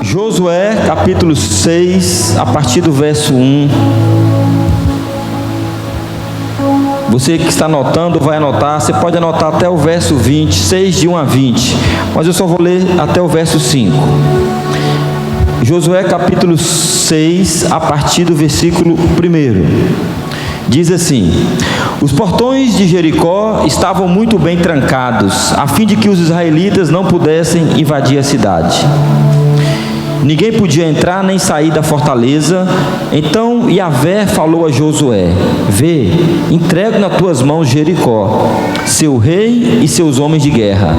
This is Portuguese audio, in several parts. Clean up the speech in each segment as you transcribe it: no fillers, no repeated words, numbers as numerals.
Josué, capítulo 6, a partir do verso 1. Você que está anotando, vai anotar. Você pode anotar até o verso 20, 6 de 1 a 20. Mas eu só vou ler até o verso 5. Josué, capítulo 6, a partir do versículo 1. Diz assim: os portões de Jericó estavam muito bem trancados, a fim de que os israelitas não pudessem invadir a cidade. Ninguém podia entrar nem sair da fortaleza. Então Yahvé falou a Josué: vê, entrego nas tuas mãos Jericó, seu rei e seus homens de guerra.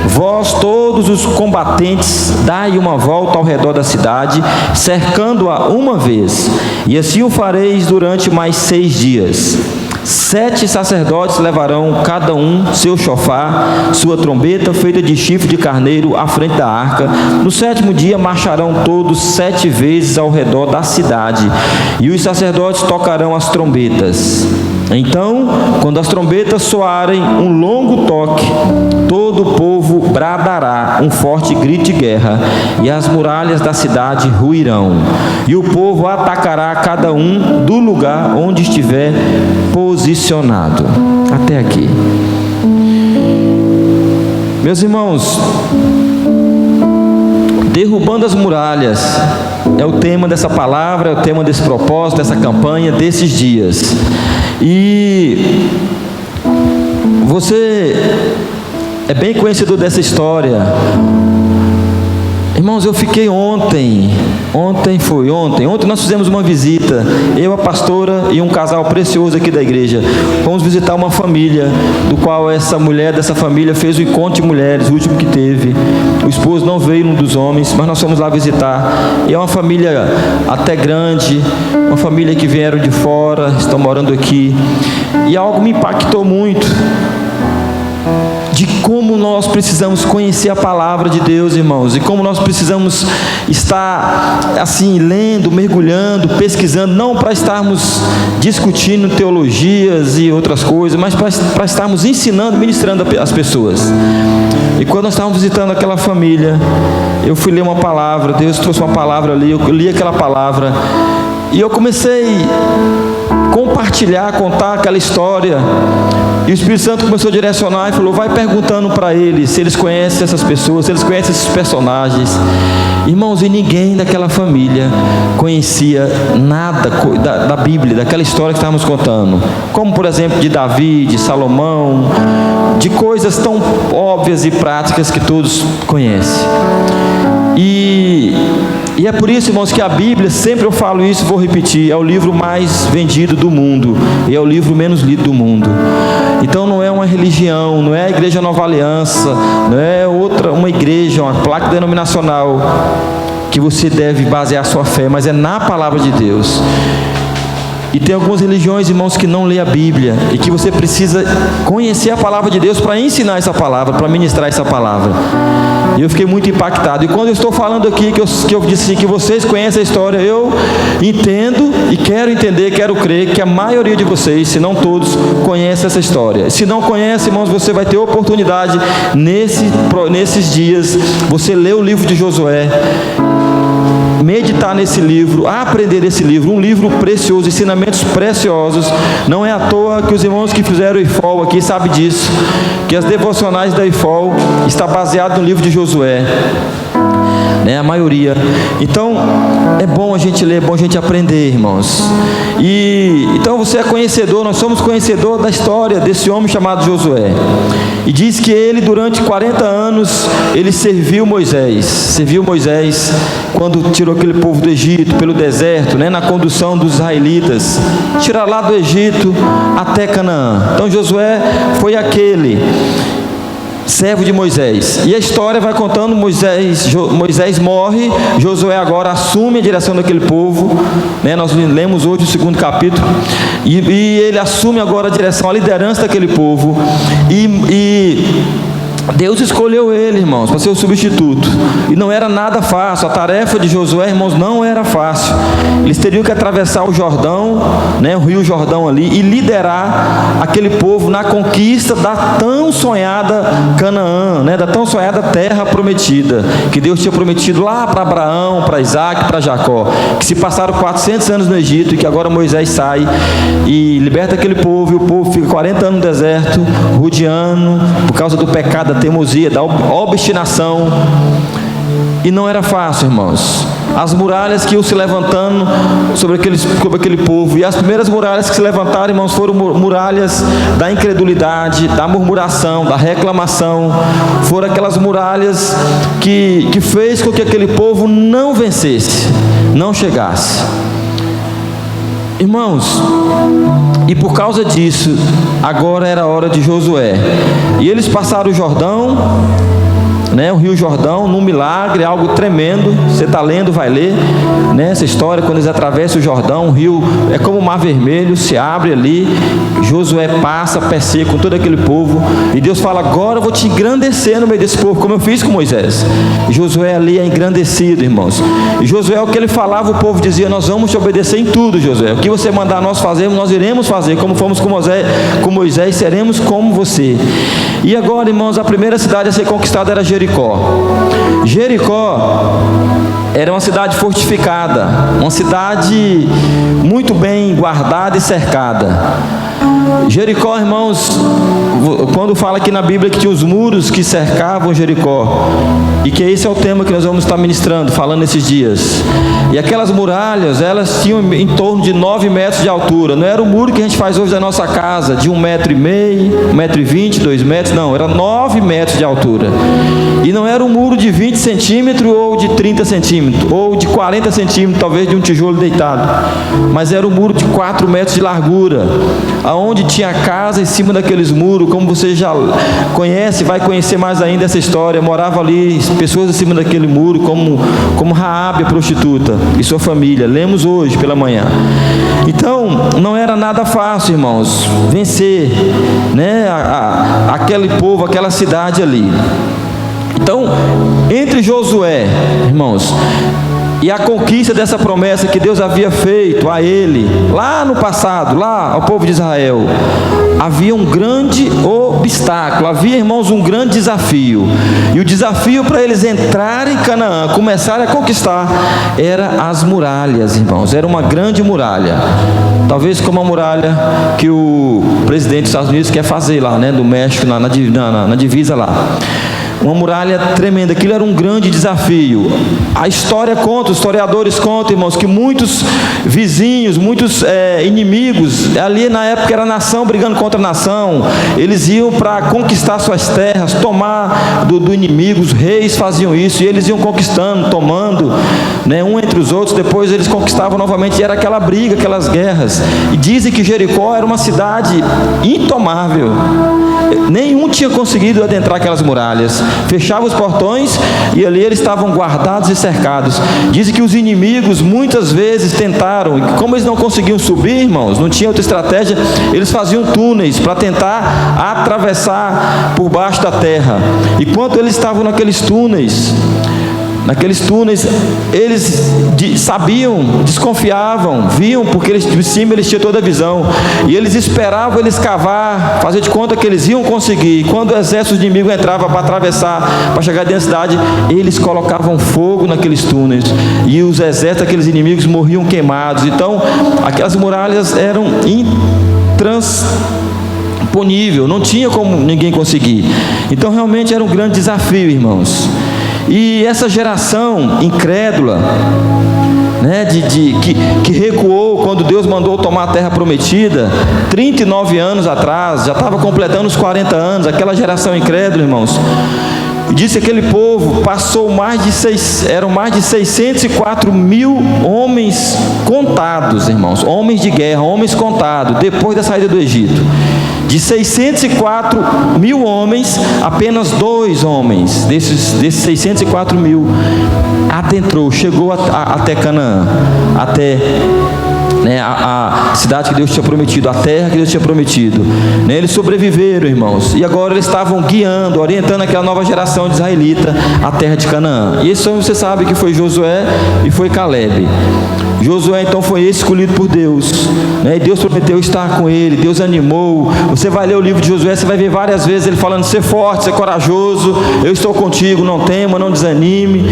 Vós todos os combatentes, dai uma volta ao redor da cidade, cercando-a uma vez, e assim o fareis durante mais 6 dias. 7 sacerdotes levarão cada um seu chofar, sua trombeta feita de chifre de carneiro à frente da arca. No 7º dia marcharão todos 7 vezes ao redor da cidade, e os sacerdotes tocarão as trombetas. Então, quando as trombetas soarem um longo toque, todo o povo bradará um forte grito de guerra, e as muralhas da cidade ruirão, e o povo atacará cada um do lugar onde estiver posicionado. Até aqui. Meus irmãos, derrubando as muralhas é o tema dessa palavra, é o tema desse propósito, dessa campanha, desses dias. E você é bem conhecedor dessa história. Irmãos, eu fiquei ontem nós fizemos uma visita, eu, a pastora e um casal precioso aqui da igreja. Fomos visitar uma família, do qual essa mulher dessa família fez o encontro de mulheres, o último que teve. O esposo não veio, um dos homens, mas nós fomos lá visitar. E é uma família até grande, uma família que vieram de fora, estão morando aqui. E algo me impactou muito, de como nós precisamos conhecer a palavra de Deus, irmãos, e como nós precisamos estar assim, lendo, mergulhando, pesquisando, não para estarmos discutindo teologias e outras coisas, mas para estarmos ensinando, ministrando as pessoas. E quando nós estávamos visitando aquela família, eu fui ler uma palavra, Deus trouxe uma palavra ali, eu li aquela palavra, e eu comecei a compartilhar, contar aquela história. E o Espírito Santo começou a direcionar e falou: vai perguntando para eles se eles conhecem essas pessoas, se eles conhecem esses personagens. Irmãos, e ninguém daquela família conhecia nada da Bíblia, daquela história que estávamos contando. Como, por exemplo, de Davi, de Salomão, de coisas tão óbvias e práticas que todos conhecem. E é por isso, irmãos, que a Bíblia, sempre eu falo isso, vou repetir, é o livro mais vendido do mundo, e é o livro menos lido do mundo. Então não é uma religião, não é a Igreja Nova Aliança, não é uma igreja, uma placa denominacional que você deve basear sua fé, mas é na palavra de Deus. E tem algumas religiões, irmãos, que não lê a Bíblia, e que você precisa conhecer a palavra de Deus para ensinar essa palavra, para ministrar essa palavra. E eu fiquei muito impactado. E quando eu estou falando aqui, que eu disse assim, que vocês conhecem a história, eu entendo e quero entender, quero crer que a maioria de vocês, se não todos, conhece essa história. Se não conhece, irmãos, você vai ter oportunidade nesses dias, você lê o livro de Josué, meditar nesse livro, aprender desse livro, um livro precioso, ensinamentos preciosos. Não é à toa que os irmãos que fizeram o IFOL aqui sabem disso, que as devocionais da IFOL está baseado no livro de Josué, né? A maioria. Então é bom a gente ler, é bom a gente aprender, irmãos. E então você é conhecedor, nós somos conhecedor da história desse homem chamado Josué. E diz que ele, durante 40 anos, ele serviu Moisés quando tirou aquele povo do Egito, pelo deserto, né, na condução dos israelitas, tirar lá do Egito até Canaã. Então Josué foi aquele servo de Moisés. E a história vai contando, Moisés morre, Josué agora assume a direção daquele povo, né? Nós lemos hoje o 2º capítulo, e ele assume agora a direção, a liderança daquele povo, e Deus escolheu ele, irmãos, para ser o substituto. E não era nada fácil. A tarefa de Josué, irmãos, não era fácil. Eles teriam que atravessar o Jordão, o rio Jordão ali, e liderar aquele povo na conquista da tão sonhada Canaã, da tão sonhada terra prometida, que Deus tinha prometido lá para Abraão, para Isaac, para Jacó, que se passaram 400 anos no Egito e que agora Moisés sai e liberta aquele povo, e o povo fica 40 anos no deserto, rodeando, por causa do pecado, da teimosia, da obstinação. E não era fácil, irmãos. As muralhas que iam se levantando sobre aquele povo, e as primeiras muralhas que se levantaram, irmãos, foram muralhas da incredulidade, da murmuração, da reclamação. Foram aquelas muralhas que fez com que aquele povo não vencesse, não chegasse. Irmãos, e por causa disso, agora era a hora de Josué. E eles passaram o Jordão, o rio Jordão, num milagre, algo tremendo. Você está lendo, vai ler, essa história, quando eles atravessam o Jordão, o rio é como o Mar Vermelho, se abre ali, Josué passa, pé seco, com todo aquele povo, e Deus fala: agora eu vou te engrandecer no meio desse povo, como eu fiz com Moisés. E Josué ali é engrandecido, irmãos. E Josué, o que ele falava, o povo dizia: nós vamos te obedecer em tudo, Josué. O que você mandar nós fazermos, nós iremos fazer. Como fomos com Moisés, seremos como você. E agora, irmãos, a primeira cidade a ser conquistada era Jericó. Jericó era uma cidade fortificada, uma cidade muito bem guardada e cercada. Jericó, irmãos, quando fala aqui na Bíblia que tinha os muros que cercavam Jericó, e que esse é o tema que nós vamos estar ministrando, falando nesses dias. E aquelas muralhas, elas tinham em torno de 9 metros de altura. Não era o muro que a gente faz hoje da nossa casa, de 1,5 metro, 1,20 metro, 2 metros, não, era 9 metros de altura. E não era um muro de 20 centímetros ou de 30 centímetros, ou de 40 centímetros, talvez de um tijolo deitado, mas era um muro de 4 metros de largura, aonde tinha casa em cima daqueles muros. Como você já conhece, vai conhecer mais ainda essa história, morava ali pessoas em cima daquele muro, como Raabe, a prostituta, e sua família. Lemos hoje pela manhã. Então, não era nada fácil, irmãos, vencer, aquele povo, aquela cidade ali. Então, entre Josué, irmãos, e a conquista dessa promessa que Deus havia feito a ele, lá no passado, lá ao povo de Israel, havia um grande obstáculo, havia, irmãos, um grande desafio. E o desafio para eles entrarem em Canaã, começarem a conquistar, era as muralhas, irmãos. Era uma grande muralha, talvez como a muralha que o presidente dos Estados Unidos quer fazer lá, do México, na divisa lá. Uma muralha tremenda. Aquilo era um grande desafio. A história conta, os historiadores contam, irmãos, que muitos vizinhos, muitos inimigos, ali na época era nação brigando contra nação, eles iam para conquistar suas terras, tomar do inimigo. Os reis faziam isso, e eles iam conquistando, tomando, um entre os outros. Depois eles conquistavam novamente, e era aquela briga, aquelas guerras. E dizem que Jericó era uma cidade intomável. Nenhum tinha conseguido adentrar aquelas muralhas. Fechava os portões e ali eles estavam guardados e cercados. Dizem que os inimigos muitas vezes tentaram, e como eles não conseguiam subir, irmãos, não tinha outra estratégia, eles faziam túneis para tentar atravessar por baixo da terra. E quando eles estavam naqueles túneis, eles sabiam, desconfiavam, viam, porque de cima eles tinham toda a visão, e eles esperavam eles cavar, fazer de conta que eles iam conseguir. Quando o exército inimigo entrava para atravessar, para chegar dentro da cidade, eles colocavam fogo naqueles túneis, e os exércitos daqueles inimigos morriam queimados. Então, aquelas muralhas eram intransponíveis, não tinha como ninguém conseguir. Então, realmente era um grande desafio, irmãos. E essa geração incrédula, que recuou quando Deus mandou tomar a terra prometida, 39 anos atrás, já estava completando os 40 anos, aquela geração incrédula, irmãos. E disse que aquele povo passou eram mais de 604 mil homens contados, irmãos, homens de guerra, homens contados, depois da saída do Egito. De 604 mil homens, apenas 2 homens, desses 604 mil, adentrou, chegou até Canaã, até né, a cidade que Deus tinha prometido, a terra que Deus tinha prometido, né? Eles sobreviveram, irmãos, e agora eles estavam guiando, orientando aquela nova geração de israelita à terra de Canaã. E isso você sabe que foi Josué e foi Calebe. Josué então foi escolhido por Deus, né? E Deus prometeu estar com ele, Deus animou. Você vai ler o livro de Josué, você vai ver várias vezes ele falando: ser forte, ser corajoso, eu estou contigo, não tema, não desanime,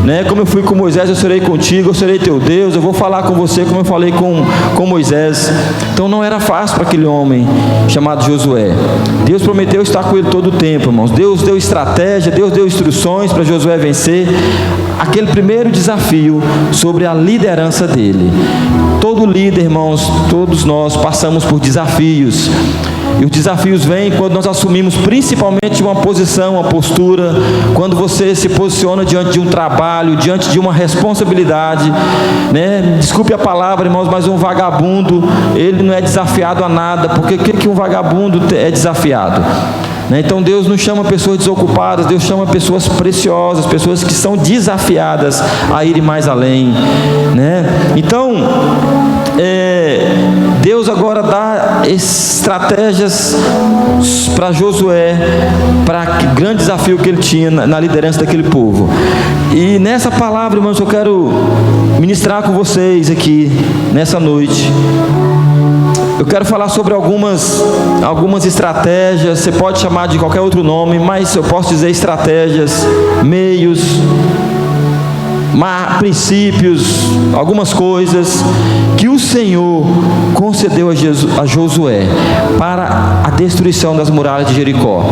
né? Como eu fui com Moisés, eu serei contigo, eu serei teu Deus, eu vou falar com você como eu falei com Moisés. Então não era fácil para aquele homem chamado Josué. Deus prometeu estar com ele todo o tempo, irmãos. Deus deu estratégia, Deus deu instruções para Josué vencer aquele primeiro desafio sobre a liderança dele. Todo líder, irmãos, todos nós passamos por desafios. E os desafios vêm quando nós assumimos principalmente uma posição, uma postura, quando você se posiciona diante de um trabalho, diante de uma responsabilidade, né? Desculpe a palavra, irmãos, mas um vagabundo, ele não é desafiado a nada, porque o que um vagabundo é desafiado? Então Deus não chama pessoas desocupadas, Deus chama pessoas preciosas, pessoas que são desafiadas a irem mais além, né? Então, Deus agora dá estratégias para Josué, para o grande desafio que ele tinha na liderança daquele povo. E nessa palavra, irmãos, eu quero ministrar com vocês aqui, nessa noite. Eu quero falar sobre algumas estratégias, você pode chamar de qualquer outro nome, mas eu posso dizer estratégias, meios, princípios, algumas coisas que o Senhor concedeu a Josué para a destruição das muralhas de Jericó.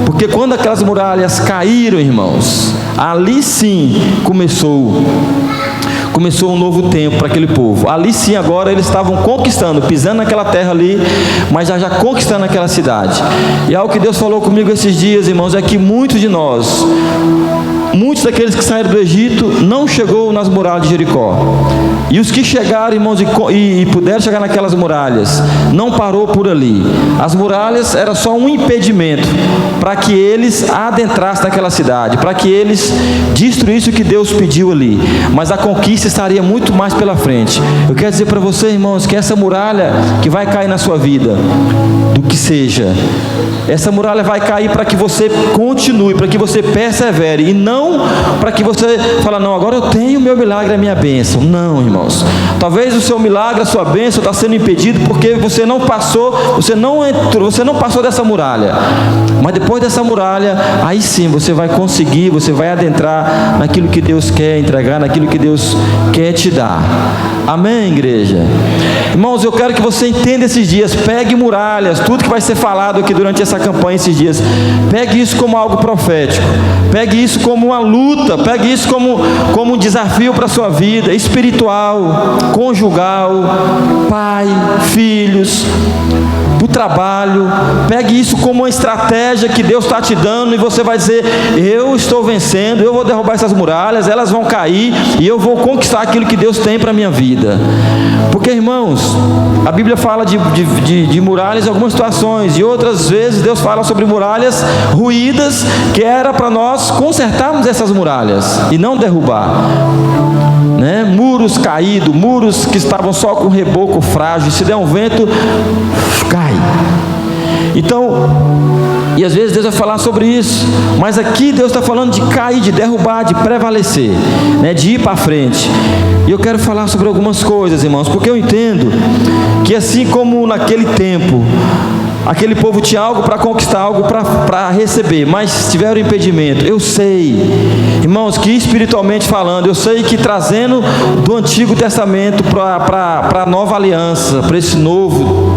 Porque quando aquelas muralhas caíram, irmãos, ali sim começou um novo tempo para aquele povo. Ali sim, agora eles estavam conquistando, pisando naquela terra ali, mas já conquistando aquela cidade. E algo que Deus falou comigo esses dias, irmãos, é que muitos daqueles que saíram do Egito não chegou nas muralhas de Jericó. E os que chegaram, irmãos, e puderam chegar naquelas muralhas, não parou por ali. As muralhas era só um impedimento para que eles adentrassem naquela cidade, para que eles destruíssem o que Deus pediu ali. Mas a conquista estaria muito mais pela frente. Eu quero dizer para você, irmãos, que essa muralha que vai cair na sua vida, do que seja, essa muralha vai cair para que você continue, para que você persevere, e não para que você fale: não, agora eu tenho o meu milagre, a minha bênção. Não, irmãos, talvez o seu milagre, a sua bênção está sendo impedido porque você não passou, você não passou dessa muralha. Mas depois dessa muralha, aí sim você vai conseguir, você vai adentrar naquilo que Deus quer entregar, naquilo que Deus quer te dar. Amém, igreja? Irmãos, eu quero que você entenda esses dias, pegue muralhas, tudo que vai ser falado aqui durante essa campanha esses dias, pegue isso como algo profético, pegue isso como uma luta, pegue isso como um desafio para a sua vida espiritual, conjugal, pai, filhos, do trabalho. Pegue isso como uma estratégia que Deus está te dando, e você vai dizer: eu estou vencendo, eu vou derrubar essas muralhas, elas vão cair, e eu vou conquistar aquilo que Deus tem para a minha vida. Porque, irmãos, a Bíblia fala de muralhas em algumas situações, e outras vezes Deus fala sobre muralhas ruídas, que era para nós consertarmos essas muralhas e não derrubar, né? Muros caídos, muros que estavam só com reboco frágil, se der um vento, cai. Então, e às vezes Deus vai falar sobre isso, mas aqui Deus está falando de cair, de derrubar, de prevalecer, né? De ir para frente. E eu quero falar sobre algumas coisas, irmãos, porque eu entendo que assim como naquele tempo, aquele povo tinha algo para conquistar, algo para receber, mas tiveram impedimento. Eu sei, irmãos, que espiritualmente falando, eu sei que trazendo do Antigo Testamento para a nova aliança, para esse novo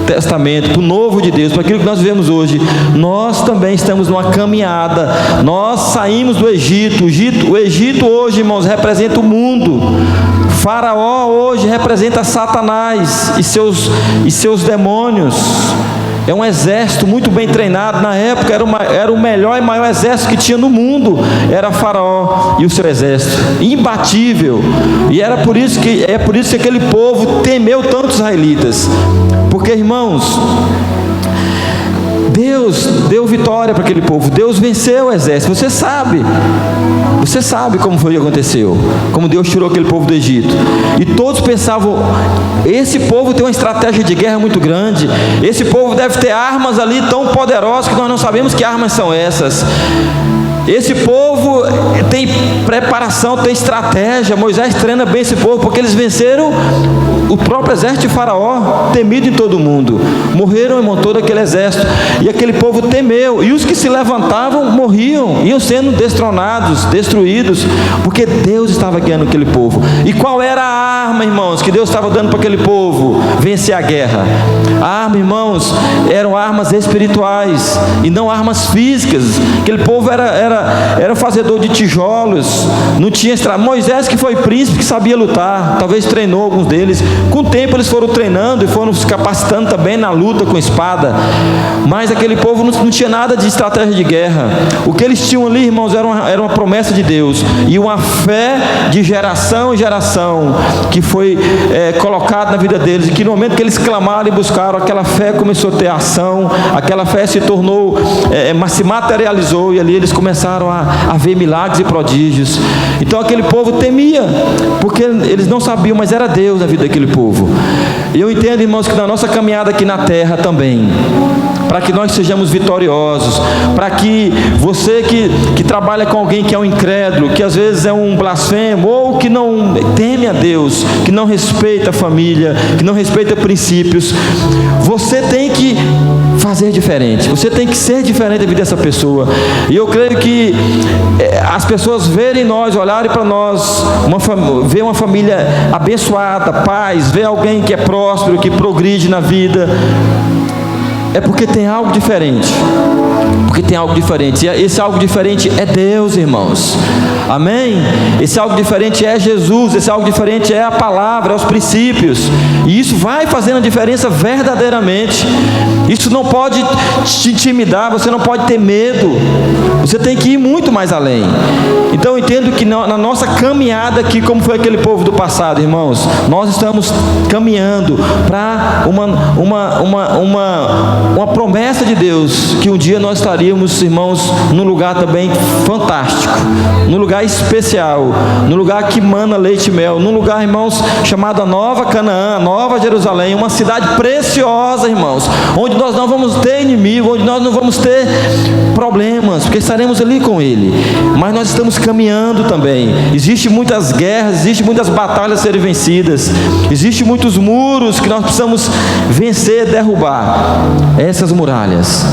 Testamento, para o novo de Deus, para aquilo que nós vivemos hoje, nós também estamos numa caminhada. Nós saímos do Egito. O Egito hoje, irmãos, representa o mundo. Faraó hoje representa Satanás e seus demônios. É um exército muito bem treinado. Na época era o melhor e maior exército que tinha no mundo. Era Faraó e o seu exército, imbatível. E é por isso que aquele povo temeu tanto os israelitas. Porque, irmãos, Deus deu vitória para aquele povo, Deus venceu o exército. Você sabe como foi que aconteceu, como Deus tirou aquele povo do Egito. E todos pensavam, esse povo tem uma estratégia de guerra muito grande, esse povo deve ter armas ali tão poderosas que nós não sabemos que armas são essas. Esse povo tem preparação, tem estratégia. Moisés treina bem esse povo, porque eles venceram o próprio exército de Faraó, temido em todo o mundo. Morreram em todo aquele exército, e aquele povo temeu, e os que se levantavam morriam, iam sendo destronados, destruídos, porque Deus estava guiando aquele povo. E qual era a arma, irmãos, que Deus estava dando para aquele povo vencer a guerra? A arma, irmãos, eram armas espirituais e não armas físicas. Aquele povo era fazedor de tijolos, não tinha estrada. Moisés, que foi príncipe, que sabia lutar, talvez treinou alguns deles. Com o tempo eles foram treinando e foram se capacitando também na luta com espada, mas aquele povo não tinha nada de estratégia de guerra. O que eles tinham ali, irmãos, era uma promessa de Deus, e uma fé de geração em geração, que foi colocada na vida deles, e que no momento que eles clamaram e buscaram, aquela fé começou a ter ação, aquela fé se tornou, se materializou, e ali eles começaram a ver milagres e prodígios. Então aquele povo temia, porque eles não sabiam, mas era Deus na vida daquele povo. E eu entendo, irmãos, que na nossa caminhada aqui na terra também, para que nós sejamos vitoriosos, para que você que trabalha com alguém que é um incrédulo, que às vezes é um blasfemo, ou que não teme a Deus, que não respeita a família, que não respeita princípios, você tem que fazer diferente, você tem que ser diferente da vida dessa pessoa. E eu creio que as pessoas verem nós, olharem para nós, ver uma família abençoada, paz, ver alguém que é próspero, que progride na vida, é porque tem algo diferente. Porque tem algo diferente. E esse algo diferente é Deus, irmãos. Amém? Esse algo diferente é Jesus. Esse algo diferente é a palavra, é os princípios. E isso vai fazendo a diferença verdadeiramente. Isso não pode te intimidar. Você não pode ter medo. Você tem que ir muito mais além. Então eu entendo que na nossa caminhada aqui, como foi aquele povo do passado, irmãos, nós estamos caminhando para uma promessa de Deus, que um dia nós estaríamos, irmãos, num lugar também fantástico, num lugar especial, num lugar que mana leite e mel, num lugar, irmãos, chamado a Nova Canaã, a Nova Jerusalém, uma cidade preciosa, irmãos, onde nós não vamos ter inimigo, onde nós não vamos ter problemas, porque estaremos ali com Ele. Mas nós estamos caminhando também. Existem muitas guerras, existem muitas batalhas a serem vencidas, existem muitos muros que nós precisamos vencer, derrubar essas muralhas.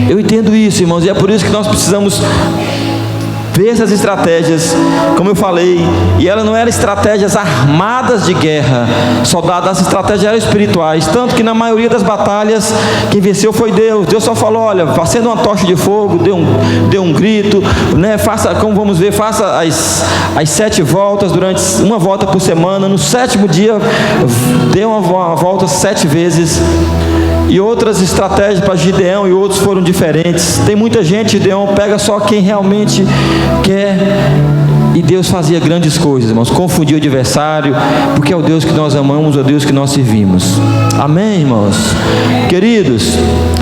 Eu entendo isso, irmãos, e é por isso que nós precisamos ver essas estratégias, como eu falei, e elas não eram estratégias armadas de guerra, soldados, as estratégias eram espirituais, tanto que na maioria das batalhas, quem venceu foi Deus. Deus só falou, olha, acenda uma tocha de fogo, dê um grito, né? Faça, como vamos ver, faça as 7 voltas, durante uma volta por semana, no 7º dia, dê uma volta 7 vezes, e outras estratégias para Gideão e outros foram diferentes. Tem muita gente, Gideão pega só quem realmente quer, e Deus fazia grandes coisas, irmãos, confundia o adversário, porque é o Deus que nós amamos, é o Deus que nós servimos. Amém, irmãos? Queridos,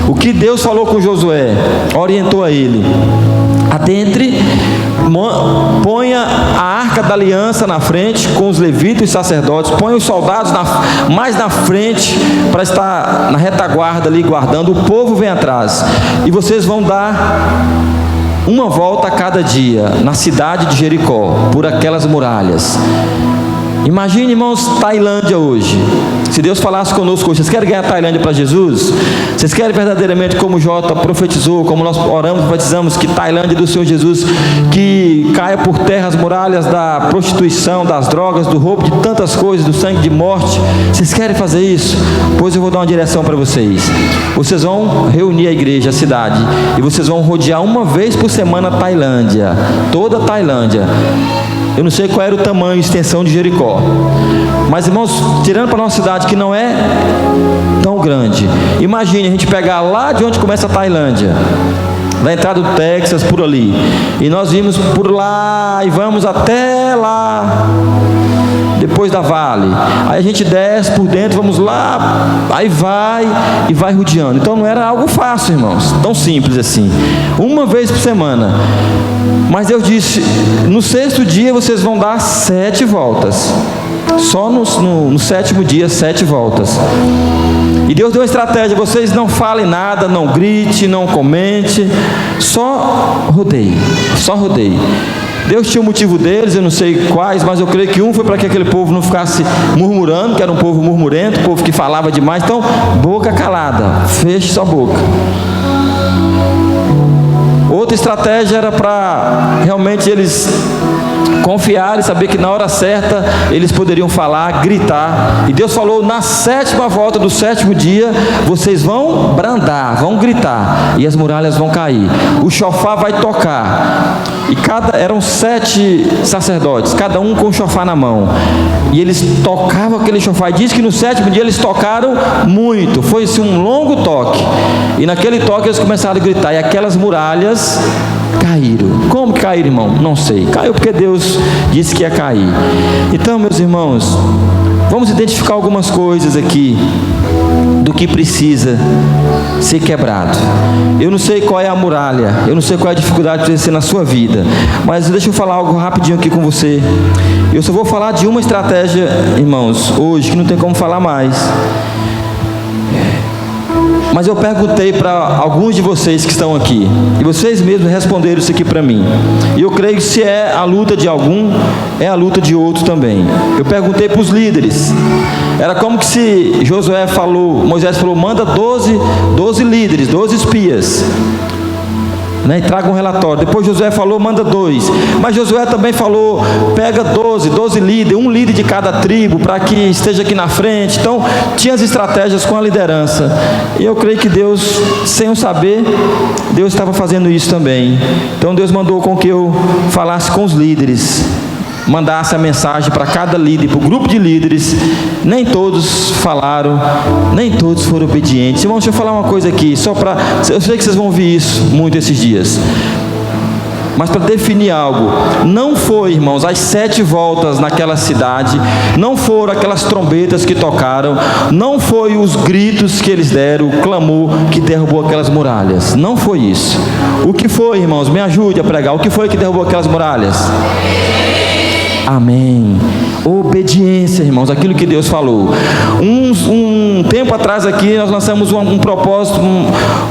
o que Deus falou com Josué, orientou a ele: adentre, ponha a arca da aliança na frente com os levitas e sacerdotes, ponha os soldados mais na frente para estar na retaguarda ali guardando, o povo vem atrás, e vocês vão dar uma volta a cada dia na cidade de Jericó, por aquelas muralhas. Imagine, irmãos, Tailândia hoje. Se Deus falasse conosco hoje: vocês querem ganhar a Tailândia para Jesus? Vocês querem verdadeiramente, como Jota profetizou, como nós oramos, profetizamos, que Tailândia do Senhor Jesus, que caia por terra as muralhas da prostituição, das drogas, do roubo, de tantas coisas, do sangue de morte? Vocês querem fazer isso? Pois eu vou dar uma direção para vocês. Vocês vão reunir a igreja, a cidade, e vocês vão rodear uma vez por semana a Tailândia, toda a Tailândia. Eu não sei qual era o tamanho e extensão de Jericó, mas, irmãos, tirando para a nossa cidade, que não é tão grande, imagine a gente pegar lá de onde começa a Tailândia, da entrada do Texas, por ali, e nós vimos por lá e vamos até lá. depois da vale. Aí a gente desce por dentro, vamos lá, aí vai rodeando. Então não era algo fácil, irmãos, tão simples assim. Uma vez por semana. Mas Deus disse: no sexto dia vocês vão dar 7 voltas. Só no 7º dia, 7 voltas. E Deus deu uma estratégia: vocês não falem nada, não grite, não comente, só rodeie, só rodeie. Deus tinha o motivo deles, eu não sei quais, mas eu creio que um foi para que aquele povo não ficasse murmurando, que era um povo murmurento, um povo que falava demais. Então, boca calada, feche sua boca. Outra estratégia era para realmente eles confiar e saber que na hora certa eles poderiam falar, gritar. E Deus falou: na 7ª volta do 7º dia vocês vão brandar, vão gritar, e as muralhas vão cair, o chofar vai tocar. E eram 7 sacerdotes, cada um com o chofar na mão, e eles tocavam aquele chofar. E diz que no 7º dia eles tocaram muito, foi assim um longo toque, e naquele toque eles começaram a gritar, e aquelas muralhas caíram. Como que caíram, irmão? Não sei. Caiu porque Deus disse que ia cair. Então, meus irmãos, vamos identificar algumas coisas aqui do que precisa ser quebrado. Eu não sei qual é a muralha, eu não sei qual é a dificuldade que precisa ser na sua vida, mas deixa eu falar algo rapidinho aqui com você. Eu só vou falar de uma estratégia, irmãos, hoje, que não tem como falar mais. Mas eu perguntei para alguns de vocês que estão aqui, e vocês mesmos responderam isso aqui para mim. E eu creio que se é a luta de algum, é a luta de outro também. Eu perguntei para os líderes. Era como que se Moisés falou: manda 12 líderes, 12 espias, né, e traga um relatório. Depois Josué falou: manda 2. Mas Josué também falou: pega 12 líderes, um líder de cada tribo, para que esteja aqui na frente. Então tinha as estratégias com a liderança. E eu creio que Deus, sem eu saber, Deus estava fazendo isso também. Então Deus mandou com que eu falasse com os líderes, mandasse a mensagem para cada líder, para o grupo de líderes. Nem todos falaram, nem todos foram obedientes. Irmãos, deixa eu falar uma coisa aqui, eu sei que vocês vão ouvir isso muito esses dias, mas para definir algo: não foi, irmãos, as 7 voltas naquela cidade, não foram aquelas trombetas que tocaram, não foi os gritos que eles deram, o clamor que derrubou aquelas muralhas. Não foi isso. O que foi, irmãos? Me ajude a pregar. O que foi que derrubou aquelas muralhas? Amém. Obediência, irmãos, aquilo que Deus falou. Um tempo atrás aqui nós lançamos um propósito,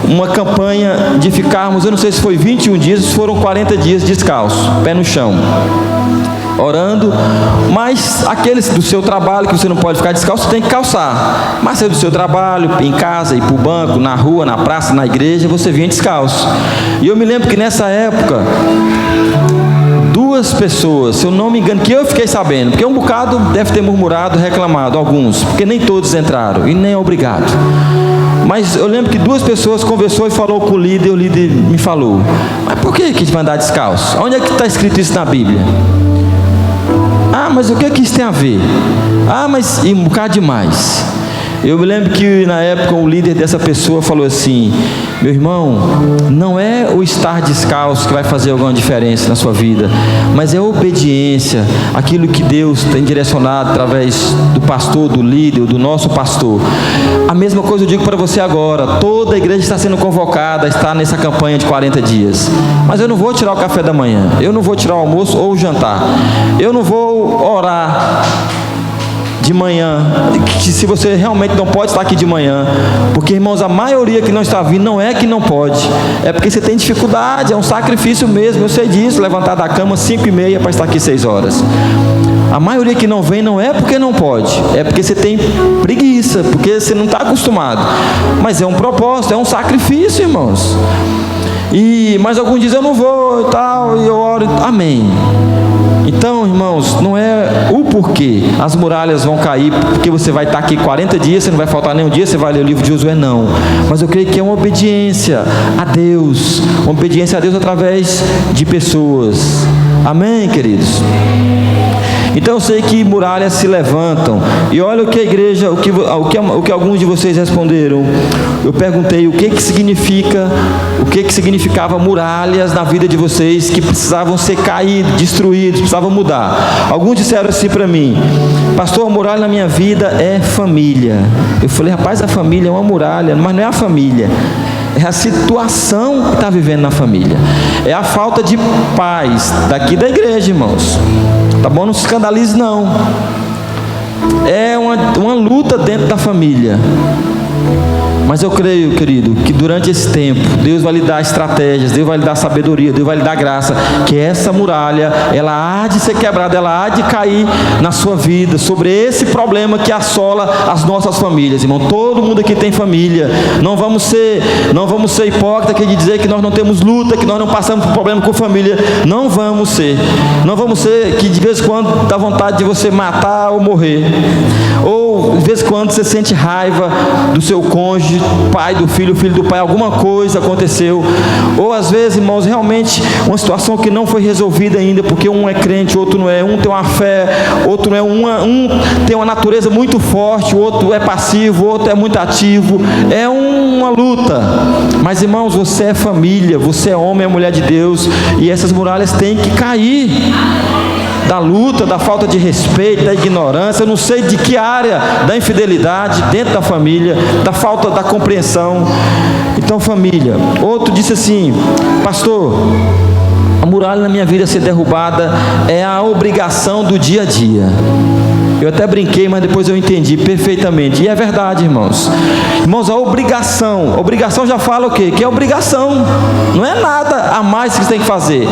uma campanha de ficarmos, eu não sei se foi 21 dias, se foram 40 dias descalço, pé no chão, orando. Mas aqueles do seu trabalho que você não pode ficar descalço, você tem que calçar. Mas é do seu trabalho, em casa, ir para o banco, na rua, na praça, na igreja, você vinha descalço. E eu me lembro que nessa época, 2 pessoas, se eu não me engano, que eu fiquei sabendo, porque um bocado deve ter murmurado, reclamado, alguns, porque nem todos entraram, e nem é obrigado. Mas eu lembro que 2 pessoas conversou e falou com o líder me falou: mas por que vai andar descalço? Onde é que está escrito isso na Bíblia? Ah, mas o que é que isso tem a ver? Ah, mas e um bocado demais. Eu me lembro que na época o líder dessa pessoa falou assim: meu irmão, não é o estar descalço que vai fazer alguma diferença na sua vida, mas é a obediência, aquilo que Deus tem direcionado através do pastor, do líder, do nosso pastor. A mesma coisa eu digo para você agora: toda a igreja está sendo convocada a estar nessa campanha de 40 dias. Mas eu não vou tirar o café da manhã, eu não vou tirar o almoço ou o jantar, eu não vou orar de manhã, que se você realmente não pode estar aqui de manhã, porque, irmãos, a maioria que não está vindo não é que não pode, é porque você tem dificuldade, é um sacrifício mesmo. Eu sei disso, levantar da cama 5h30 para estar aqui 6 horas. A maioria que não vem não é porque não pode, é porque você tem preguiça, porque você não está acostumado. Mas é um propósito, é um sacrifício, irmãos. Mas alguns dizem: eu não vou e tal, e eu oro. Amém. Então, irmãos, não é o porquê as muralhas vão cair, porque você vai estar aqui 40 dias, você não vai faltar nenhum dia, você vai ler o livro de Josué, não. Mas eu creio que é uma obediência a Deus, uma obediência a Deus através de pessoas. Amém, queridos? Então eu sei que muralhas se levantam. E olha o que a igreja, o que alguns de vocês responderam. Eu perguntei o que significava muralhas na vida de vocês que precisavam ser caídos, destruídos, precisavam mudar. Alguns disseram assim para mim: pastor, a muralha na minha vida é família. Eu falei: rapaz, a família é uma muralha, mas não é a família. É a situação que está vivendo na família. É a falta de paz daqui da igreja, irmãos. Tá bom? Não se escandalize, não. É uma luta dentro da família. Mas eu creio, querido, que durante esse tempo Deus vai lhe dar estratégias, Deus vai lhe dar sabedoria, Deus vai lhe dar graça, que essa muralha, ela há de ser quebrada, ela há de cair na sua vida, sobre esse problema que assola as nossas famílias, irmão. Todo mundo aqui tem família. Não vamos ser hipócritas aqui de dizer que nós não temos luta, que nós não passamos por problema com família. Não vamos ser que de vez em quando dá vontade de você matar ou morrer, ou de vez em quando você sente raiva do seu cônjuge, pai do filho, filho do pai, alguma coisa aconteceu, ou às vezes, irmãos, realmente uma situação que não foi resolvida ainda, porque um é crente, outro não é, um tem uma fé, outro não é, um tem uma natureza muito forte, o outro é passivo, o outro é muito ativo, é uma luta. Mas, irmãos, você é família, você é homem, é mulher de Deus, e essas muralhas têm que cair. Da luta, da falta de respeito, da ignorância, eu não sei de que área, da infidelidade dentro da família, da falta da compreensão. Então, família. Outro disse assim: pastor, a muralha na minha vida ser derrubada é a obrigação do dia a dia. Eu até brinquei, mas depois eu entendi perfeitamente. E é verdade, irmãos. Irmãos, a obrigação já fala o quê? Que é obrigação. Não é nada a mais que você tem que fazer.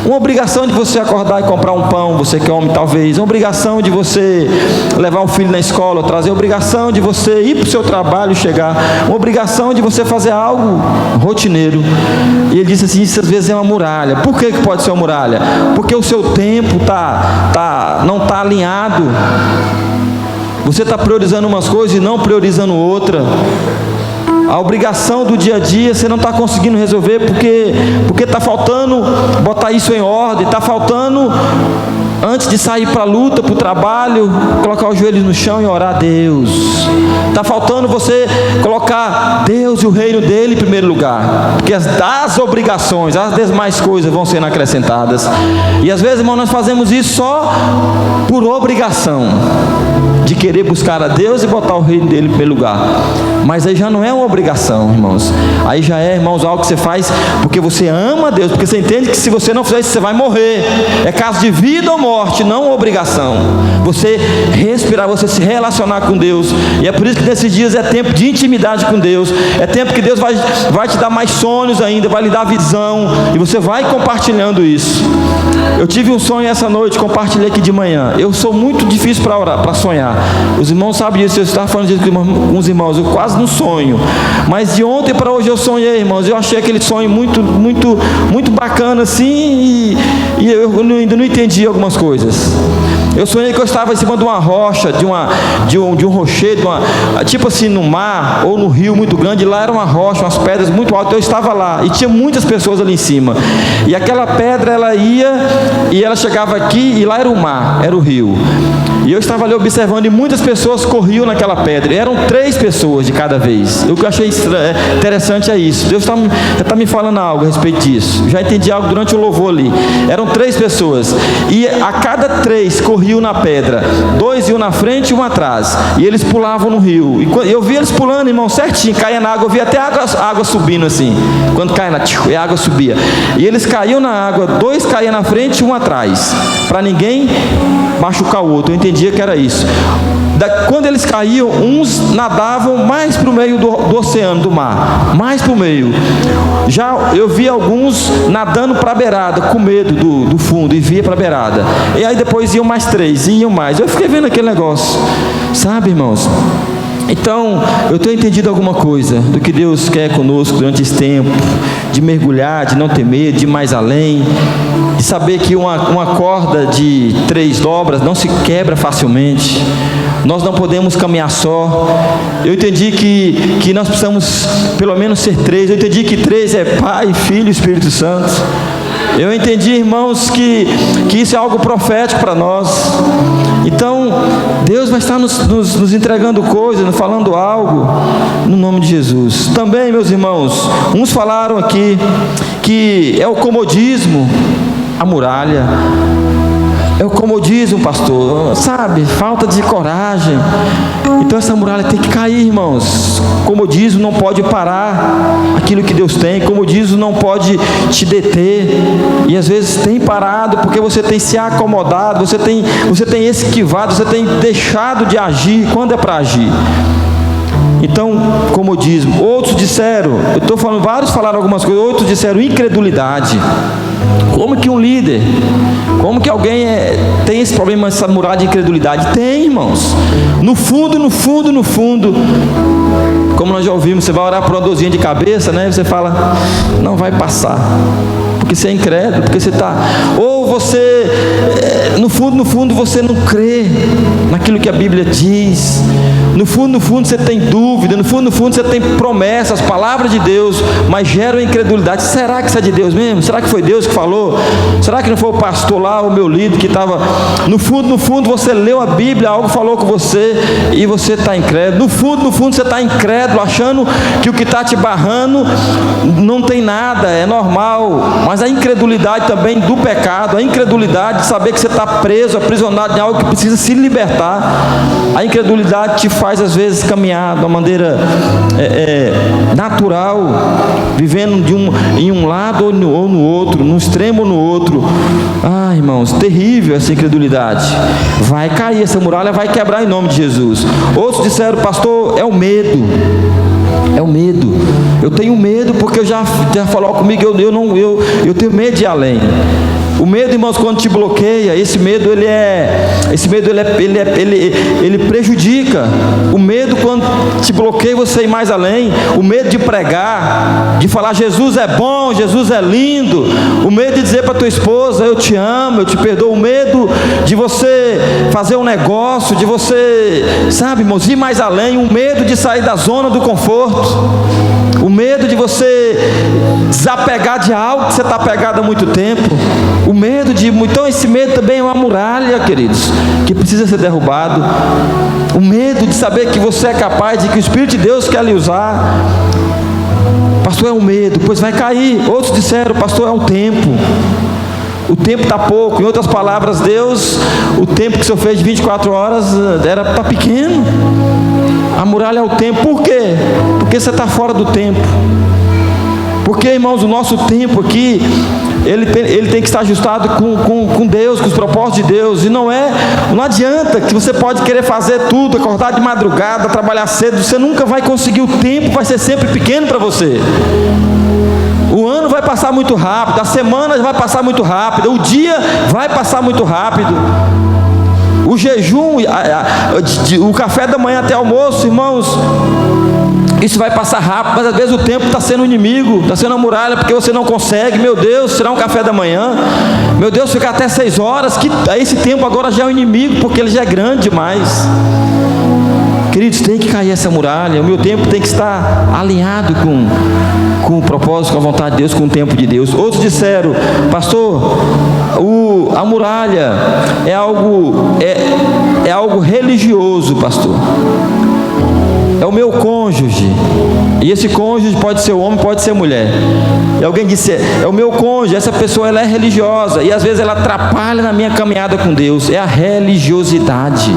Uma obrigação de você acordar e comprar um pão, você que é homem talvez. Uma obrigação de você levar o filho na escola, trazer. Uma obrigação de você ir para o seu trabalho e chegar. Uma obrigação de você fazer algo rotineiro. E ele disse assim: isso às vezes é uma muralha. Por que pode ser uma muralha? Porque o seu tempo não está alinhado. Você está priorizando umas coisas e não priorizando outra. A obrigação do dia a dia você não está conseguindo resolver porque está faltando botar isso em ordem, está faltando, antes de sair para a luta, para o trabalho, colocar os joelhos no chão e orar a Deus. Está faltando você colocar Deus e o reino dele em primeiro lugar, porque as obrigações, as demais coisas vão sendo acrescentadas. E às vezes, irmão, nós fazemos isso só por obrigação, de querer buscar a Deus e botar o reino dele em primeiro lugar. Mas aí já não é uma obrigação, irmãos. Aí já é, irmãos, algo que você faz porque você ama a Deus, porque você entende que se você não fizer isso, você vai morrer. É caso de vida ou morte, não obrigação. Você respirar, você se relacionar com Deus. E é por isso que nesses dias é tempo de intimidade com Deus. É tempo que Deus vai te dar mais sonhos ainda, vai lhe dar visão, e você vai compartilhando isso. Eu tive um sonho essa noite, compartilhei aqui de manhã. Eu sou muito difícil para orar, para sonhar. Os irmãos sabem disso. Eu estava falando disso com os irmãos, eu quase não sonho. Mas de ontem para hoje eu sonhei, irmãos. Eu achei aquele sonho muito, muito, muito bacana assim, e eu ainda não entendi algumas coisas. Eu sonhei que eu estava em cima de uma rocha, de um rochedo, tipo assim, no mar ou no rio muito grande. E lá era uma rocha, umas pedras muito altas. Eu estava lá e tinha muitas pessoas ali em cima. E aquela pedra, ela ia e ela chegava aqui, e lá era o mar, era o rio. E eu estava ali observando, e muitas pessoas corriam naquela pedra. E eram 3 pessoas de cada vez. O que eu achei interessante é isso. Deus está me falando algo a respeito disso. Já entendi algo durante o louvor ali. Eram 3 pessoas. E a cada 3 corriam na pedra. 2 iam na frente e 1 atrás. E eles pulavam no rio. E eu vi eles pulando, irmão, certinho. Caía na água. Eu vi até a água subindo assim. Quando caia a água subia. E eles caíam na água. 2 caíam na frente e 1 atrás. Para ninguém machucar o outro. Eu entendia que era isso. Quando eles caíam, uns nadavam mais para o meio do oceano, do mar, mais para o meio. Já eu vi alguns nadando para a beirada, com medo do fundo, e via para a beirada. E aí depois iam mais 3, iam mais. Eu fiquei vendo aquele negócio, sabe, irmãos? Então, eu tenho entendido alguma coisa do que Deus quer conosco durante esse tempo, de mergulhar, de não ter medo, de ir mais além, de saber que uma corda de 3 dobras não se quebra facilmente. Nós não podemos caminhar só. Eu entendi que nós precisamos pelo menos ser 3. Eu entendi que 3 é Pai, Filho e Espírito Santo. Eu entendi, irmãos, que isso é algo profético para nós. Então, Deus vai estar nos entregando coisas, nos falando algo, no nome de Jesus. Também, meus irmãos, uns falaram aqui que é o comodismo, a muralha. É o comodismo, pastor, sabe? Falta de coragem. Então essa muralha tem que cair, irmãos. Comodismo não pode parar aquilo que Deus tem. Comodismo não pode te deter. E às vezes tem parado porque você tem se acomodado, você tem esquivado, você tem deixado de agir quando é para agir. Então, comodismo. Outros disseram, eu estou falando, vários falaram algumas coisas, outros disseram incredulidade. Como que um líder, como que alguém tem esse problema, essa muralha de incredulidade? Tem, irmãos. No fundo, como nós já ouvimos, você vai orar por uma dorzinha de cabeça, né? Você fala, não vai passar, porque você é incrédulo, porque você está... Ou você, no fundo, você não crê naquilo que a Bíblia diz. No fundo, você tem dúvida. No fundo, você tem promessas, palavras de Deus, mas geram incredulidade. Será que isso é de Deus mesmo? Será que foi Deus que falou? Será que não foi o pastor lá, o meu líder que estava... No fundo, você leu a Bíblia, algo falou com você e você está incrédulo. No fundo, você está incrédulo, achando que o que está te barrando não tem nada, é normal. Mas a incredulidade também do pecado, a incredulidade de saber que você está preso, aprisionado em algo que precisa se libertar. A incredulidade te faz às vezes caminhar de uma maneira natural, vivendo em um lado ou no outro, num extremo ou no outro. Irmãos, terrível essa incredulidade. Vai cair, essa muralha vai quebrar em nome de Jesus. Outros disseram, pastor, é o medo. É o medo. Eu tenho medo porque já falou comigo, eu tenho medo de ir além. O medo, irmãos, quando te bloqueia, esse medo ele prejudica. O medo quando te bloqueia você ir mais além. O medo de pregar, de falar Jesus é bom, Jesus é lindo. O medo de dizer para tua esposa, eu te amo, eu te perdoo. O medo de você fazer um negócio, de você, sabe, irmãos, ir mais além. O medo de sair da zona do conforto. O medo de você desapegar de algo que você está apegado há muito tempo. O medo de... Então esse medo também é uma muralha, queridos, que precisa ser derrubado. O medo de saber que você é capaz, de que o Espírito de Deus quer lhe usar. Pastor, é um medo, pois vai cair. Outros disseram, pastor, é um tempo. O tempo está pouco. Em outras palavras, Deus, o tempo que o Senhor fez de 24 horas está pequeno. A muralha é o tempo. Por quê? Porque você está fora do tempo. Porque, irmãos, o nosso tempo aqui, ele tem que estar ajustado com Deus, com os propósitos de Deus. E não adianta que você pode querer fazer tudo, acordar de madrugada, trabalhar cedo, você nunca vai conseguir. O tempo vai ser sempre pequeno para você. O ano vai passar muito rápido, a semana vai passar muito rápido, o dia vai passar muito rápido. O jejum, o café da manhã até almoço, irmãos, isso vai passar rápido, mas às vezes o tempo está sendo um inimigo, está sendo uma muralha, porque você não consegue. Meu Deus, tirar um café da manhã, meu Deus, ficar até 6 horas, que esse tempo agora já é um inimigo, porque ele já é grande demais. Queridos, tem que cair essa muralha. O meu tempo tem que estar alinhado com o propósito, com a vontade de Deus, com o tempo de Deus. Outros disseram, pastor, a muralha é algo religioso, pastor. É o meu cônjuge. E esse cônjuge pode ser homem, pode ser mulher. E alguém disse, é o meu cônjuge, essa pessoa ela é religiosa. E às vezes ela atrapalha na minha caminhada com Deus. É a religiosidade.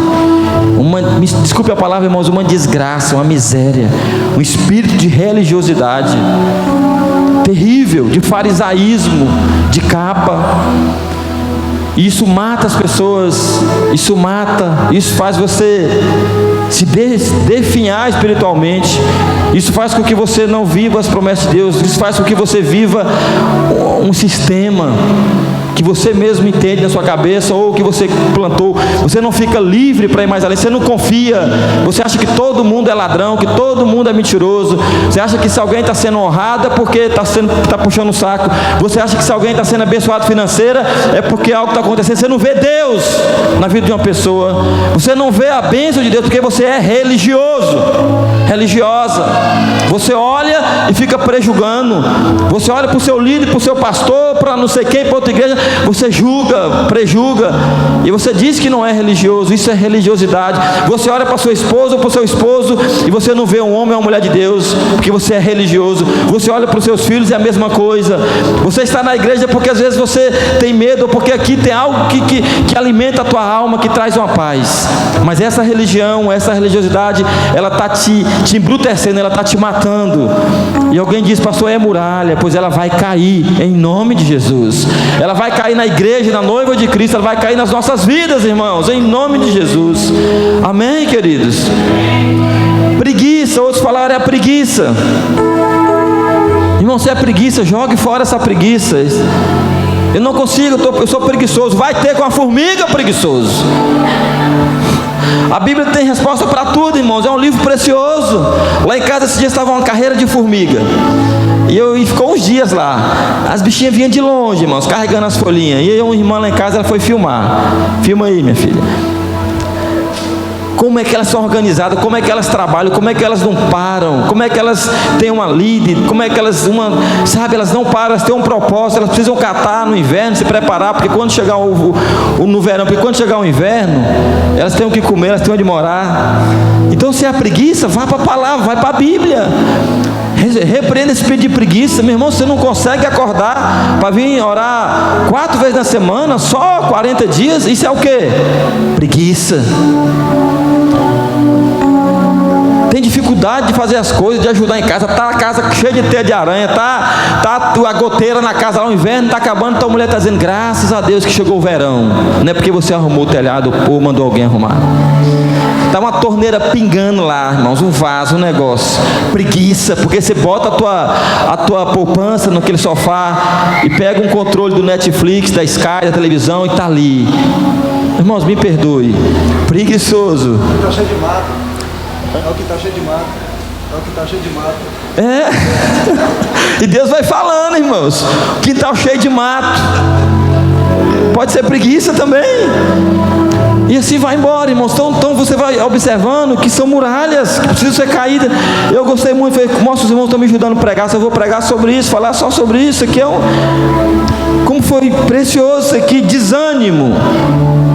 Desculpe a palavra, irmãos, uma desgraça, uma miséria. Um espírito de religiosidade terrível, de farisaísmo, de capa. Isso mata as pessoas. Isso faz você se definhar espiritualmente. Isso faz com que você não viva as promessas de Deus. Isso faz com que você viva um sistema. que você mesmo entende na sua cabeça, ou que você plantou, você não fica livre para ir mais além, você não confia, você acha que todo mundo é ladrão, que todo mundo é mentiroso, você acha que se alguém está sendo honrado é porque está puxando o saco, você acha que se alguém está sendo abençoado financeira é porque algo está acontecendo, você não vê Deus na vida de uma pessoa, você não vê a bênção de Deus porque você é religioso, religiosa, você olha e fica prejulgando, você olha para o seu líder, para o seu pastor, para não sei quem, para outra igreja, você julga, prejulga, e você diz que não é religioso, isso é religiosidade. Você olha para sua esposa ou para o seu esposo e você não vê um homem ou uma mulher de Deus, porque você é religioso. Você olha para os seus filhos e é a mesma coisa. Você está na igreja porque às vezes você tem medo, ou porque aqui tem algo que alimenta a tua alma, que traz uma paz, mas essa religião, essa religiosidade, ela está te embrutecendo, ela está te matando. E alguém diz: pastor, é muralha. Pois ela vai cair em nome de Jesus. Ela vai cair na igreja, na noiva de Cristo, ela vai cair nas nossas vidas, irmãos, em nome de Jesus. Amém, queridos? Preguiça, outros falaram, é a preguiça. Irmão, se é preguiça, jogue fora essa preguiça. Eu não consigo, eu sou preguiçoso. Vai ter com a formiga, preguiçoso. A Bíblia tem resposta para tudo, irmãos, é um livro precioso. Lá em casa esse dia estava uma carreira de formiga, e ficou uns dias lá, as bichinhas vinham de longe, irmãos, carregando as folhinhas, e aí uma irmã lá em casa, ela foi filmar. Filma aí, minha filha. Como é que elas são organizadas, como é que elas trabalham, como é que elas não param, como é que elas têm uma lead, como é que elas, elas não param, elas têm um propósito, elas precisam catar no inverno, se preparar, porque quando chegar no verão, porque quando chegar o inverno, elas têm o que comer, elas têm onde morar. Então, se é a preguiça, vá para a palavra, vai para a Bíblia. Repreenda esse espírito de preguiça. Meu irmão, você não consegue acordar para vir orar 4 vezes na semana, só 40 dias, isso é o que? Preguiça. Tem dificuldade de fazer as coisas, de ajudar em casa, está a casa cheia de teia de aranha, tá a goteira na casa lá, o inverno está acabando, então a mulher está dizendo: graças a Deus que chegou o verão. Não é porque você arrumou o telhado ou mandou alguém arrumar. Está uma torneira pingando lá, irmãos, um vaso, um negócio. Preguiça, porque você bota a tua poupança naquele sofá e pega um controle do Netflix, da Sky, da televisão, e está ali. Irmãos, me perdoe, preguiçoso. Está cheio de mato. É o que está cheio de mato. É o que está cheio de mato. É. E Deus vai falando, irmãos. Quintal cheio de mato. Pode ser preguiça também. E assim vai embora, irmãos. Então você vai observando que são muralhas que precisam ser caídas. Eu gostei muito, falei: os irmãos estão me ajudando a pregar, se eu vou pregar sobre isso, falar só sobre isso. Aqui como foi precioso isso aqui, desânimo.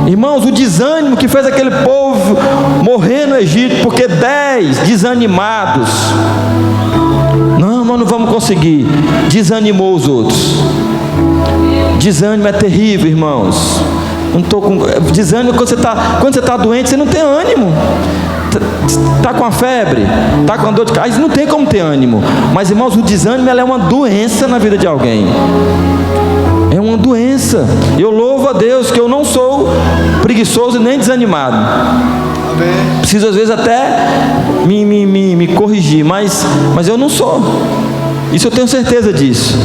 Irmãos, o desânimo que fez aquele povo morrer no Egito, porque 10 desanimados, nós não vamos conseguir, desanimou os outros. Desânimo é terrível, irmãos. Desânimo, quando você está doente, você não tem ânimo. Está com a febre, está com a dor de cabeça, não tem como ter ânimo. Mas, irmãos, o desânimo é uma doença na vida de alguém. É uma doença. Eu louvo a Deus que eu não sou preguiçoso nem desanimado. Amém. Preciso às vezes até me corrigir, mas eu não sou. Isso eu tenho certeza disso.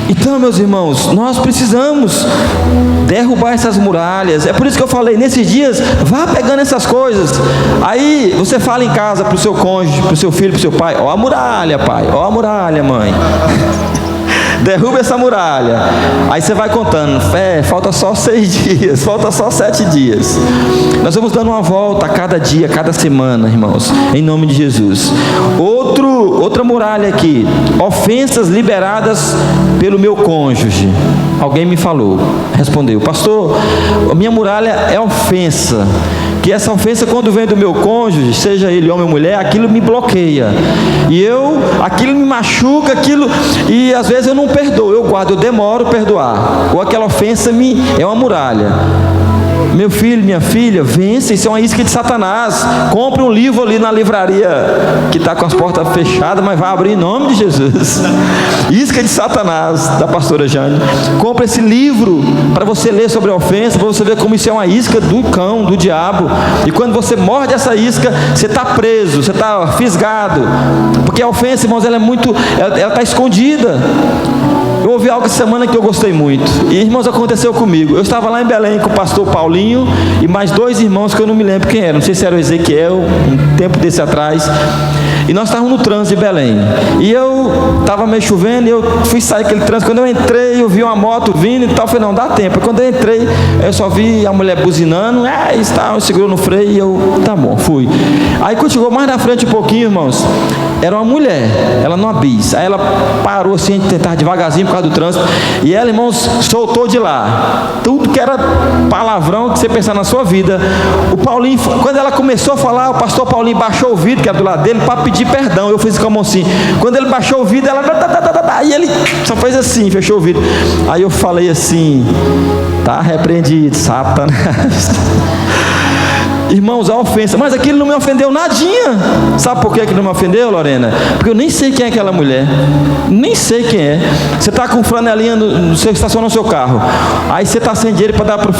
Então, meus irmãos, nós precisamos derrubar essas muralhas. É por isso que eu falei, nesses dias, vá pegando essas coisas. Aí você fala em casa para o seu cônjuge, para o seu filho, para o seu pai: ó a muralha, pai, ó a muralha, mãe. Derruba essa muralha. Aí você vai contando: falta só 6 dias, falta só 7 dias. Nós vamos dando uma volta a cada dia, a cada semana, irmãos, em nome de Jesus. Outra muralha aqui: ofensas liberadas pelo meu cônjuge. Alguém me falou, respondeu: pastor, a minha muralha é ofensa. Que essa ofensa, quando vem do meu cônjuge, seja ele homem ou mulher, aquilo me bloqueia. E aquilo me machuca, e às vezes eu não perdoo, eu guardo, eu demoro a perdoar. Ou aquela ofensa é uma muralha. Meu filho, minha filha, vence, isso é uma isca de Satanás. Compre um livro ali na livraria que está com as portas fechadas, mas vai abrir em nome de Jesus. Isca de Satanás, da pastora Jane. Compre esse livro para você ler sobre a ofensa, para você ver como isso é uma isca do cão, do diabo. E quando você morde essa isca, você está preso, você está fisgado. Porque a ofensa, irmãos, ela está escondida. ouvi algo essa semana que eu gostei muito. E, irmãos, aconteceu comigo. Eu estava lá em Belém com o pastor Paulinho e mais 2 irmãos que eu não me lembro quem eram. Não sei se era o Ezequiel, um tempo desse atrás. E nós estávamos no trânsito de Belém. E eu estava meio chovendo e eu fui sair daquele trânsito. Quando eu entrei, eu vi uma moto vindo e tal. Eu falei, não, dá tempo. Quando eu entrei, eu só vi a mulher buzinando. Eu segurou no freio e eu, tá bom, fui. Aí quando chegou mais na frente um pouquinho, irmãos, era uma mulher, ela numa bis. Aí ela parou assim, tentar devagarzinho por causa do trânsito. E ela, irmãos, soltou de lá tudo que era palavrão que você pensar na sua vida. O Paulinho, quando ela começou a falar, o pastor Paulinho baixou o vidro, que era do lado dele, para pedir perdão. Eu fiz como assim. Quando ele baixou o vidro, ela... Aí ele só fez assim, fechou o vidro. Aí eu falei assim, tá repreendido, Satanás. Irmãos, a ofensa, mas aquilo não me ofendeu nadinha. Sabe por que aquilo não me ofendeu, Lorena? Porque eu nem sei quem é aquela mulher, nem sei quem é. Você está com franelinha, você estaciona no seu carro, aí você está sem dinheiro para dar para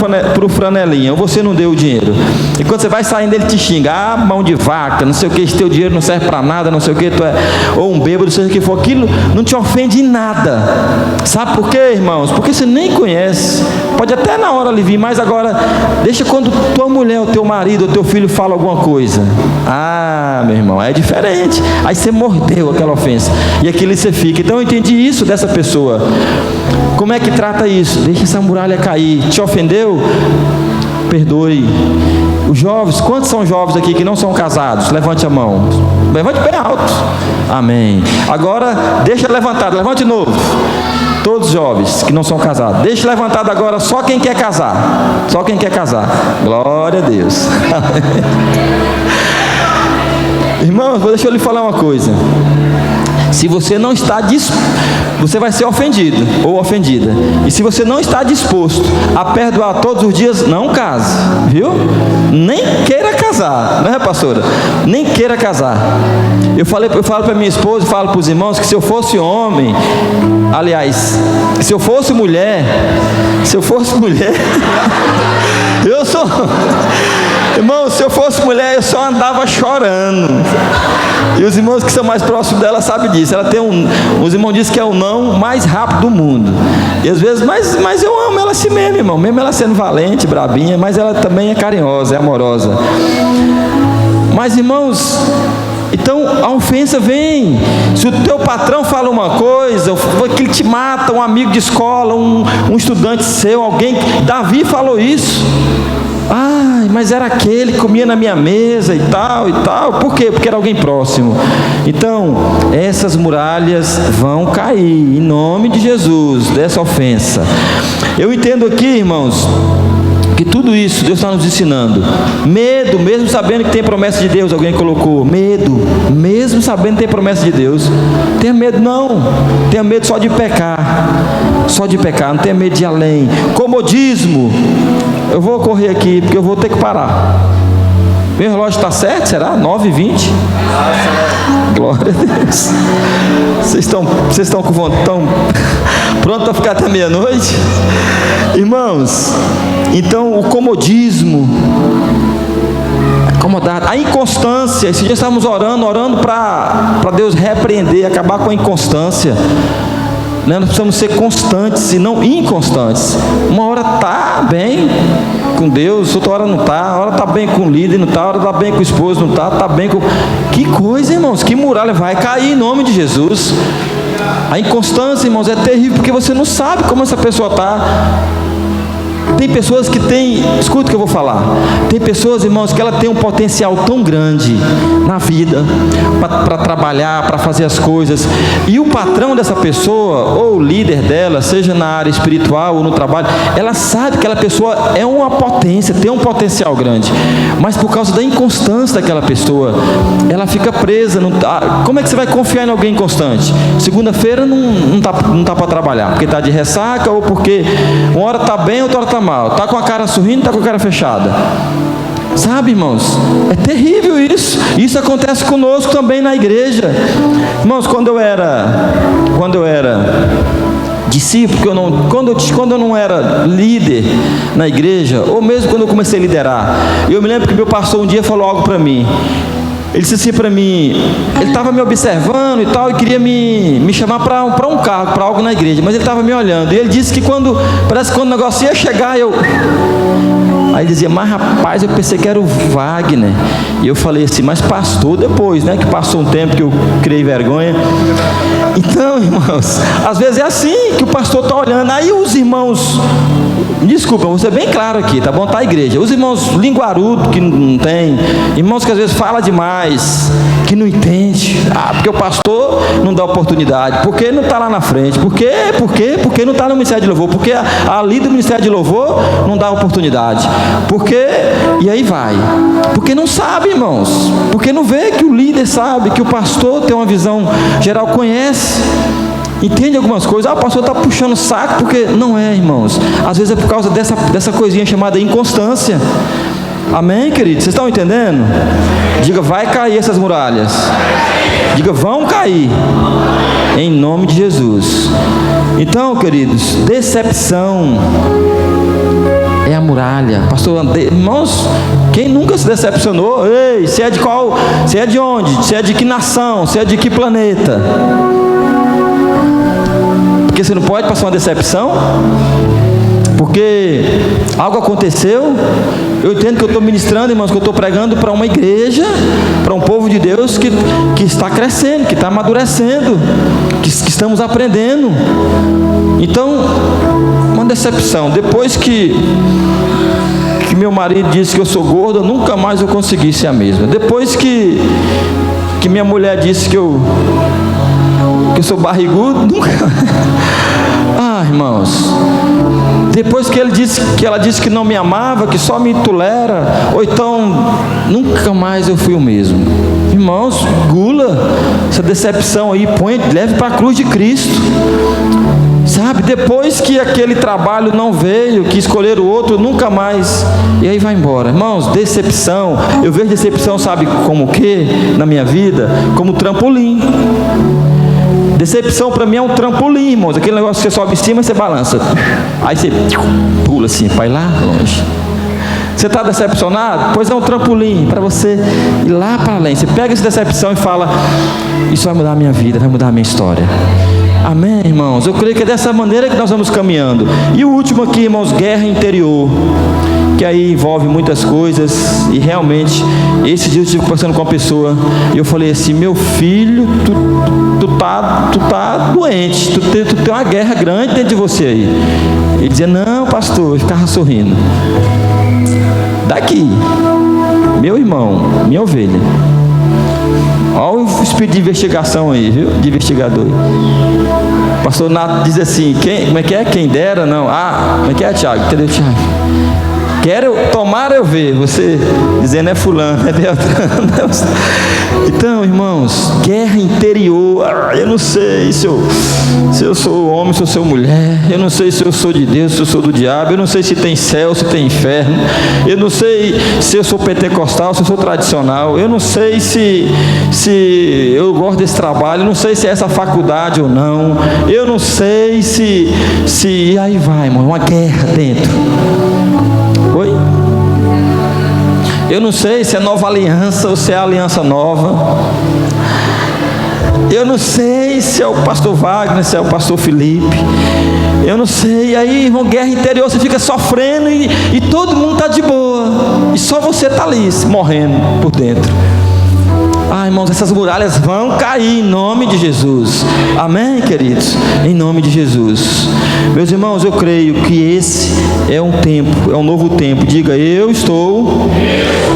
o franelinha, ou você não deu o dinheiro, e quando você vai saindo ele te xinga, mão de vaca, não sei o que, esse teu dinheiro não serve para nada, não sei o que, tu é, ou um bêbado, seja o que for, aquilo não te ofende em nada. Sabe por quê, irmãos? Porque você nem conhece, pode até na hora aliviar, mas agora, deixa quando tua mulher, o teu marido, o teu filho fala alguma coisa, meu irmão, é diferente. Aí você mordeu aquela ofensa e aquilo você fica. Então eu entendi isso dessa pessoa. Como é que trata isso? Deixa essa muralha cair. Te ofendeu? Perdoe. Os jovens, quantos são jovens aqui que não são casados? Levante a mão, levante bem alto. Amém. Agora deixa levantado, levante de novo. Todos os jovens que não são casados, deixa levantado agora só quem quer casar. Só quem quer casar. Glória a Deus. Irmãos, deixa eu lhe falar uma coisa. Se você não está você vai ser ofendido ou ofendida. E se você não está disposto a perdoar todos os dias, não case, viu? Nem queira casar, não é, pastora? Nem queira casar. Eu falo para minha esposa, falo para os irmãos que se eu fosse homem, aliás, se eu fosse mulher, eu sou... Irmão, se eu fosse mulher, eu só andava chorando. E os irmãos que são mais próximos dela sabem disso. Ela tem os irmãos dizem que é o não mais rápido do mundo. E às vezes, mas eu amo ela assim mesmo, irmão. Mesmo ela sendo valente, brabinha, mas ela também é carinhosa, é amorosa. Mas, irmãos, então a ofensa vem. Se o teu patrão fala uma coisa, que ele te mata, um amigo de escola, um estudante seu, alguém. Davi falou isso. Mas era aquele que comia na minha mesa e tal. Por quê? Porque era alguém próximo. Então, essas muralhas vão cair em nome de Jesus, dessa ofensa. Eu entendo aqui, irmãos, que tudo isso Deus está nos ensinando. Medo, mesmo sabendo que tem promessa de Deus, alguém colocou, medo, mesmo sabendo que tem promessa de Deus. Tenha medo não, tenha medo só de pecar, não tenha medo de ir além. Comodismo, eu vou correr aqui, porque eu vou ter que parar. Meu relógio está certo, será? 9h20? Glória a Deus. Vocês estão com vontade, estão prontos para ficar até meia-noite? Irmãos, então o comodismo, acomodado, a inconstância. Esse dia estávamos orando para Deus repreender, acabar com a inconstância. Nós precisamos ser constantes e não inconstantes. Uma hora está bem com Deus, outra hora não está. A hora está bem com o líder, não está. A hora está bem com o esposo, não está. Está bem com... Que coisa, irmãos, que muralha vai cair em nome de Jesus. A inconstância, irmãos, é terrível, porque você não sabe como essa pessoa está. Tem pessoas que têm, escuta o que eu vou falar, tem pessoas, irmãos, que ela tem um potencial tão grande na vida, para trabalhar, para fazer as coisas, e o patrão dessa pessoa, ou o líder dela, seja na área espiritual ou no trabalho, ela sabe que aquela pessoa é uma potência, tem um potencial grande, mas por causa da inconstância daquela pessoa, ela fica presa. Como é que você vai confiar em alguém inconstante? Segunda-feira não tá para trabalhar, porque está de ressaca, ou porque uma hora está bem, outra hora está mal, está com a cara sorrindo, está com a cara fechada. Sabe, irmãos, é terrível isso. Isso acontece conosco também na igreja. Irmãos, quando eu era discípulo, quando eu não era líder na igreja, ou mesmo quando eu comecei a liderar, eu me lembro que meu pastor um dia falou algo para mim. Ele disse assim para mim, ele estava me observando e tal, e queria me chamar para um cargo, para algo na igreja, mas ele estava me olhando, e ele disse que parece que quando o negócio ia chegar, aí ele dizia, mas rapaz, eu pensei que era o Wagner, e eu falei assim, mas pastor depois, né, que passou um tempo que eu criei vergonha. Então, irmãos, às vezes é assim que o pastor está olhando, aí os irmãos, desculpa, vou ser bem claro aqui, tá bom? Tá a igreja, os irmãos linguarudo que não tem, irmãos que às vezes fala demais, que não entende, porque o pastor não dá oportunidade, porque não está lá na frente, porque não está no Ministério de Louvor, porque ali do Ministério de Louvor não dá oportunidade, porque, e aí vai, porque não sabe, irmãos, porque não vê que o líder sabe, que o pastor tem uma visão geral, conhece, entende algumas coisas. O pastor está puxando o saco, porque não é, irmãos, às vezes é por causa dessa coisinha chamada inconstância. Amém, queridos? Vocês estão entendendo? Diga, vai cair essas muralhas. Diga, vão cair, em nome de Jesus. Então, queridos, decepção é a muralha. Pastor, irmãos, quem nunca se decepcionou? Ei, você é de qual? Você é de onde? Você é de que nação? Você é de que planeta? Porque você não pode passar uma decepção, porque algo aconteceu. Eu entendo que eu estou ministrando, irmãos, que eu estou pregando para uma igreja, para um povo de Deus que está crescendo, que está amadurecendo, que estamos aprendendo. Então, uma decepção. Depois que meu marido disse que eu sou gorda, nunca mais eu consegui ser a mesma. Depois que minha mulher disse que eu sou barrigudo, nunca. Irmãos, depois que ela disse que não me amava, que só me tolera, ou então nunca mais eu fui o mesmo. Irmãos, gula essa decepção aí, leve para a cruz de Cristo. Sabe, depois que aquele trabalho não veio, que escolheram o outro, nunca mais, e aí vai embora. Irmãos, decepção, eu vejo decepção, sabe como o que na minha vida? Como trampolim. Decepção para mim é um trampolim, irmãos, aquele negócio que você sobe em cima e você balança, aí você pula assim, para ir lá longe. Você está decepcionado? Pois é um trampolim para você ir lá para além. Você pega essa decepção e fala, isso vai mudar a minha vida, vai mudar a minha história. Amém, irmãos? Eu creio que é dessa maneira que nós vamos caminhando. E o último aqui, irmãos, guerra interior, que aí envolve muitas coisas. E realmente, esse dia eu estive conversando com uma pessoa, e eu falei assim, meu filho, tu tá doente, tu tem uma guerra grande dentro de você aí. Ele dizia, não, pastor, eu ficava sorrindo. Daqui, meu irmão, minha ovelha. Olha o espírito de investigação aí, viu? De investigador. Pastor Nato diz assim, como é que é? Quem dera, não. Como é que é, Tiago? Entendeu, Tiago? Tomara eu ver, você dizendo é fulano, é Beltrano. Então, irmãos, guerra interior. Eu não sei se eu sou homem, se eu sou mulher. Eu não sei se eu sou de Deus, se eu sou do diabo. Eu não sei se tem céu, se tem inferno. Eu não sei se eu sou pentecostal, se eu sou tradicional. Eu não sei se eu gosto desse trabalho. Eu não sei se é essa faculdade ou não. Eu não sei se e aí vai, irmão, uma guerra dentro. Oi? Eu não sei se é nova aliança ou se é aliança nova. Eu não sei se é o pastor Wagner, se é o pastor Felipe. Eu não sei. E aí, irmão, guerra interior, você fica sofrendo e todo mundo está de boa. E só você está ali, morrendo por dentro. Irmãos, essas muralhas vão cair em nome de Jesus. Amém, queridos? Em nome de Jesus. Meus irmãos, eu creio que esse é um tempo, é um novo tempo. Diga, eu estou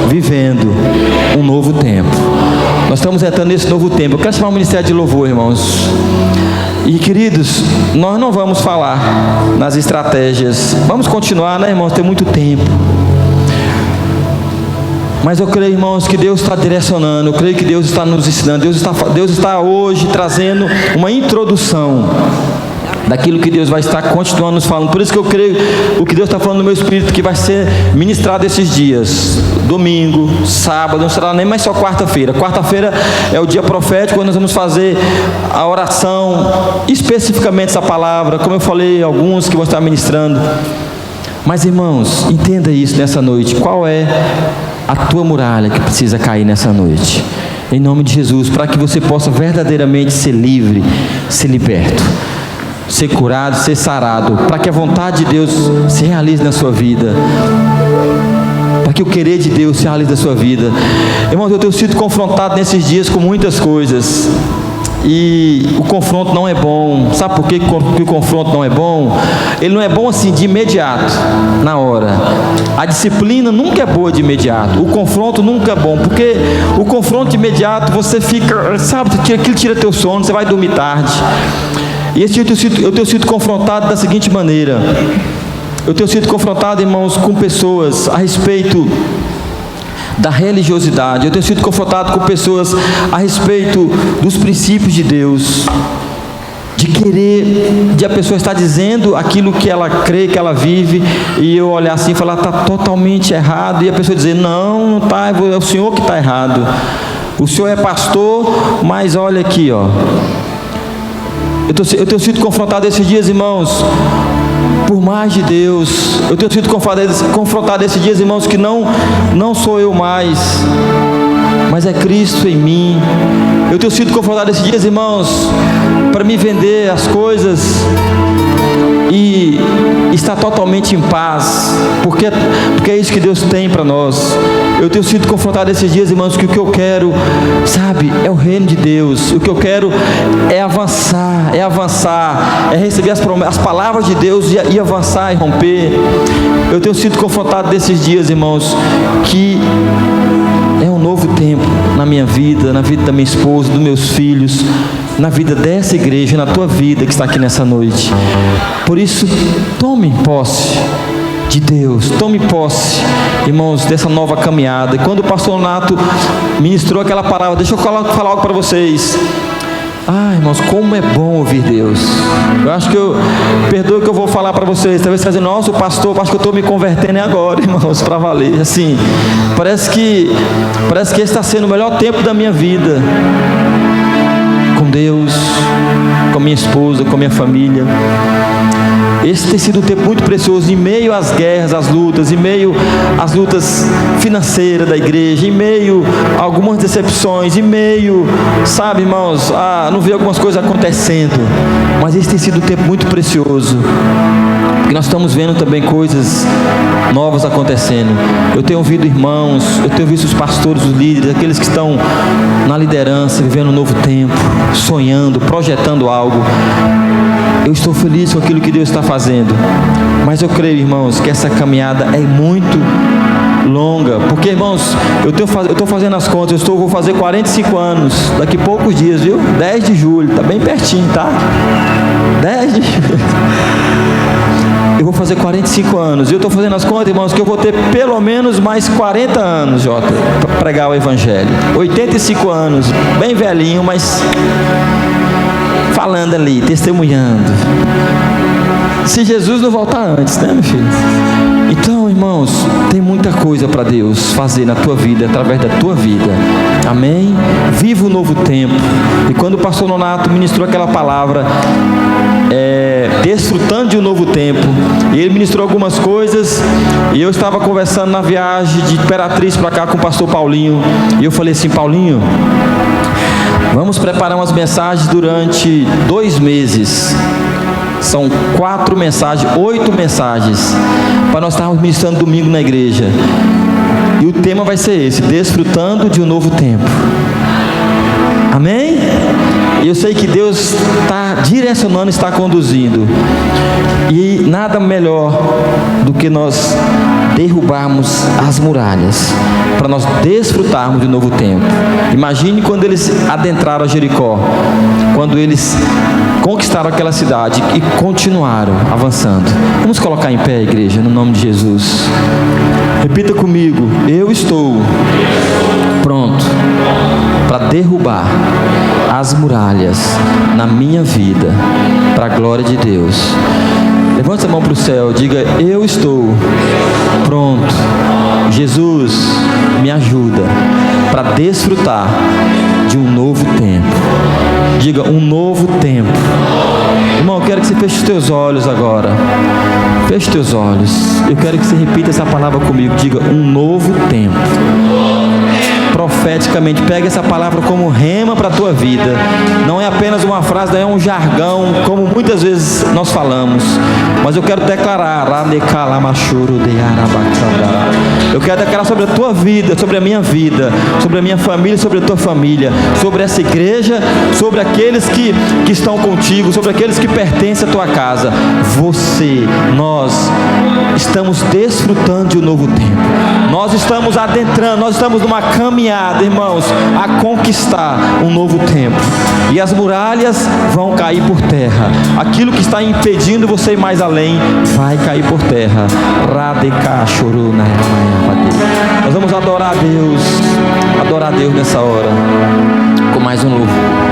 vivendo um novo tempo. Nós estamos entrando nesse novo tempo. Eu quero chamar o Ministério de Louvor, irmãos. E queridos, nós não vamos falar nas estratégias. Vamos continuar, né, irmãos? Tem muito tempo. Mas eu creio, irmãos, que Deus está direcionando. Eu creio que Deus está nos ensinando. Deus está hoje trazendo uma introdução daquilo que Deus vai estar continuando nos falando. Por isso que eu creio o que Deus está falando no meu espírito, que vai ser ministrado esses dias, domingo, sábado, não será nem mais só quarta-feira. Quarta-feira é o dia profético, quando nós vamos fazer a oração, especificamente essa palavra, como eu falei, alguns que vão estar ministrando. Mas, irmãos, entenda isso nessa noite. Qual é a tua muralha que precisa cair nessa noite? em nome de Jesus, para que você possa verdadeiramente ser livre, ser liberto, ser curado, ser sarado, para que a vontade de Deus se realize na sua vida, para que o querer de Deus se realize na sua vida. Irmãos, eu tenho sido confrontado nesses dias com muitas coisas, e o confronto não é bom. Sabe por que o confronto não é bom? Ele não é bom assim de imediato, na hora. A disciplina nunca é boa de imediato. O confronto nunca é bom, porque o confronto de imediato você fica, sabe, aquilo tira teu sono, você vai dormir tarde. E esse dia eu tenho sido confrontado da seguinte maneira. Eu tenho sido confrontado, irmãos, com pessoas a respeito da religiosidade. Eu tenho sido confrontado com pessoas a respeito dos princípios de Deus, de querer, de a pessoa estar dizendo aquilo que ela crê, que ela vive, e eu olhar assim e falar, está totalmente errado, e a pessoa dizer, não está, é o senhor que está errado, o senhor é pastor, mas olha aqui, ó. Eu tenho sido confrontado esses dias, irmãos, por mais de Deus. Eu tenho sido confrontado esses dias, irmãos, que não sou eu mais, mas é Cristo em mim. Eu tenho sido confrontado esses dias, irmãos, para me vender as coisas e estar totalmente em paz, porque é isso que Deus tem para nós. Eu tenho sido confrontado esses dias, irmãos, que o que eu quero, sabe, é o reino de Deus. O que eu quero é avançar, é receber as palavras de Deus e avançar e romper. Eu tenho sido confrontado desses dias, irmãos, que é um novo tempo na minha vida, na vida da minha esposa, dos meus filhos, na vida dessa igreja, na tua vida que está aqui nessa noite. Por isso, tome posse de Deus, tome posse, irmãos, dessa nova caminhada. E quando o pastor Nato ministrou aquela palavra, deixa eu falar algo para vocês. Irmãos, como é bom ouvir Deus. Eu acho que perdoe o que eu vou falar para vocês. Talvez você dizer, nossa, o pastor, acho que eu estou me convertendo agora, irmãos, para valer. Assim, parece que esse está sendo o melhor tempo da minha vida, com Deus, com minha esposa, com minha família. Esse tem sido um tempo muito precioso, em meio às guerras, às lutas, em meio às lutas financeiras da igreja, em meio a algumas decepções, em meio, sabe, irmãos, não ver algumas coisas acontecendo, mas esse tem sido um tempo muito precioso, porque nós estamos vendo também coisas novas acontecendo. Eu tenho ouvido irmãos, eu tenho visto os pastores, os líderes, aqueles que estão na liderança, vivendo um novo tempo, sonhando, projetando algo. Eu estou feliz com aquilo que Deus está fazendo, mas eu creio, irmãos, que essa caminhada é muito longa, porque, irmãos, eu estou fazendo as contas, vou fazer 45 anos, daqui a poucos dias, viu? 10 de julho, está bem pertinho, tá? 10 de julho. Eu vou fazer 45 anos, e eu estou fazendo as contas, irmãos, que eu vou ter pelo menos mais 40 anos, Jota, para pregar o Evangelho. 85 anos, bem velhinho, mas falando ali, testemunhando. Se Jesus não voltar antes, né, meu filho? Então, irmãos, tem muita coisa para Deus fazer na tua vida, através da tua vida. Amém? Viva o novo tempo. E quando o pastor Nonato ministrou aquela palavra, desfrutando de um novo tempo, e ele ministrou algumas coisas, e eu estava conversando na viagem de Imperatriz para cá com o pastor Paulinho, e eu falei assim, Paulinho, vamos preparar umas mensagens durante 2 meses. São 4 mensagens, 8 mensagens, para nós estarmos ministrando domingo na igreja. E o tema vai ser esse: desfrutando de um novo tempo. Amém? E eu sei que Deus está direcionando, está conduzindo. E nada melhor do que nós derrubarmos as muralhas, para nós desfrutarmos de um novo tempo. Imagine quando eles adentraram a Jericó, quando eles conquistaram aquela cidade e continuaram avançando. Vamos colocar em pé, igreja, no nome de Jesus. Repita comigo: eu estou pronto para derrubar as muralhas na minha vida, para a glória de Deus. Levante a mão para o céu, diga: eu estou pronto. Jesus, me ajuda para desfrutar de um novo tempo. Diga: um novo tempo. Irmão, eu quero que você feche os teus olhos agora. Feche os teus olhos. Eu quero que você repita essa palavra comigo. Diga: um novo tempo. profeticamente. Pega essa palavra como rema para a tua vida. Não é apenas uma frase, não é um jargão, como muitas vezes nós falamos. Mas eu quero declarar, eu quero declarar sobre a tua vida, sobre a minha vida, sobre a minha família, sobre a tua família, sobre essa igreja, sobre aqueles que estão contigo, sobre aqueles que pertencem à tua casa. Nós estamos desfrutando de um novo tempo. Nós estamos adentrando, nós estamos numa caminhada, irmãos, a conquistar um novo tempo. E as muralhas vão cair por terra. Aquilo que está impedindo você ir mais além, vai cair por terra. Nós vamos adorar a Deus nessa hora, com mais um louvor.